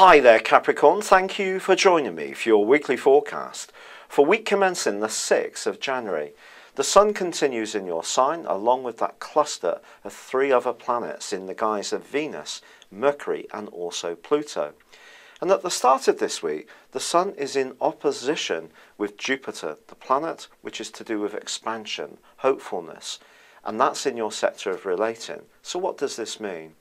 Hi there Capricorn, thank you for joining me for your weekly forecast for week commencing the 6th of January. The Sun continues in your sign along with that cluster of 3 other planets in the guise of Venus, Mercury and also Pluto. And at the start of this week, the Sun is in opposition with Jupiter, the planet which is to do with expansion, hopefulness, and that's in your sector of relating. So what does this mean?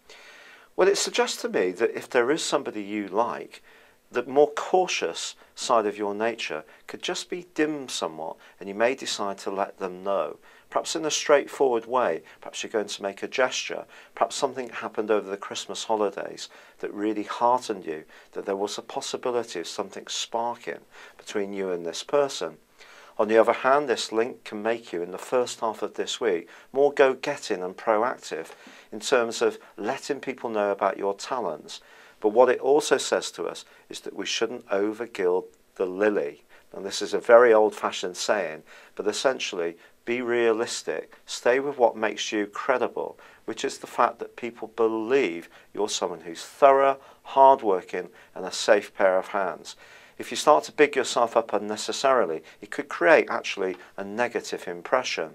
Well, it suggests to me that if there is somebody you like, the more cautious side of your nature could just be dimmed somewhat, and you may decide to let them know. Perhaps in a straightforward way, perhaps you're going to make a gesture, perhaps something happened over the Christmas holidays that really heartened you, that there was a possibility of something sparking between you and this person. On the other hand, this link can make you, in the first half of this week, more go-getting and proactive in terms of letting people know about your talents. But what it also says to us is that we shouldn't overgild the lily. And this is a very old-fashioned saying, but essentially, be realistic. Stay with what makes you credible, which is the fact that people believe you're someone who's thorough, hard-working, and a safe pair of hands. If you start to big yourself up unnecessarily, it could create actually a negative impression.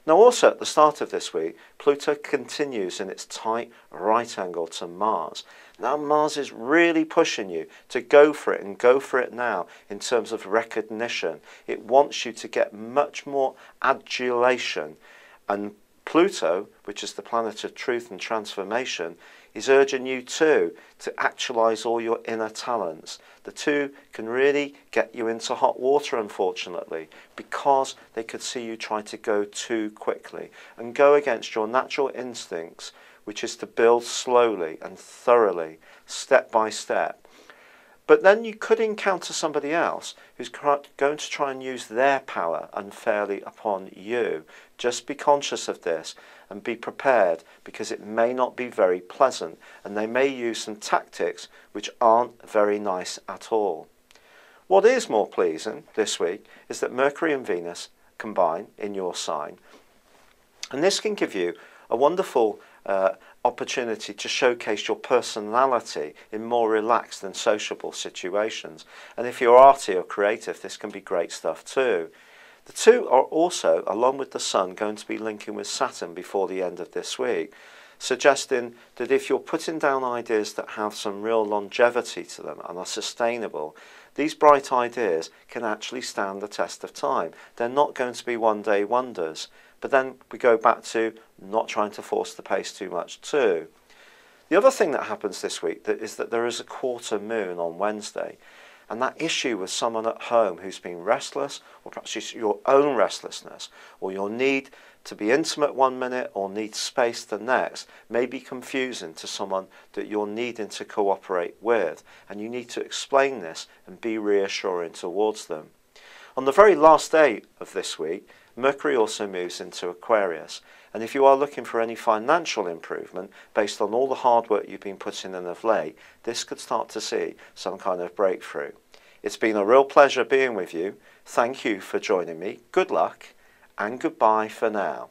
Now also at the start of this week, Pluto continues in its tight right angle to Mars. Now Mars is really pushing you to go for it and go for it now in terms of recognition. It wants you to get much more adulation, and Pluto, which is the planet of truth and transformation, is urging you too to actualize all your inner talents. The two can really get you into hot water, unfortunately, because they could see you try to go too quickly and go against your natural instincts, which is to build slowly and thoroughly, step by step. But then you could encounter somebody else who's going to try and use their power unfairly upon you. Just be conscious of this and be prepared, because it may not be very pleasant and they may use some tactics which aren't very nice at all. What is more pleasing this week is that Mercury and Venus combine in your sign, and this can give you a wonderful opportunity to showcase your personality in more relaxed and sociable situations. And if you're arty or creative, this can be great stuff too. The two are also, along with the Sun, going to be linking with Saturn before the end of this week, suggesting that if you're putting down ideas that have some real longevity to them and are sustainable, these bright ideas can actually stand the test of time. They're not going to be one-day wonders. But then we go back to not trying to force the pace too much too. The other thing that happens this week is that there is a quarter moon on Wednesday, and that issue with someone at home who's been restless, or perhaps it's your own restlessness, or your need to be intimate one minute or need space the next, may be confusing to someone that you're needing to cooperate with, and you need to explain this and be reassuring towards them. On the very last day of this week, Mercury also moves into Aquarius, and if you are looking for any financial improvement based on all the hard work you've been putting in of late, this could start to see some kind of breakthrough. It's been a real pleasure being with you. Thank you for joining me. Good luck and goodbye for now.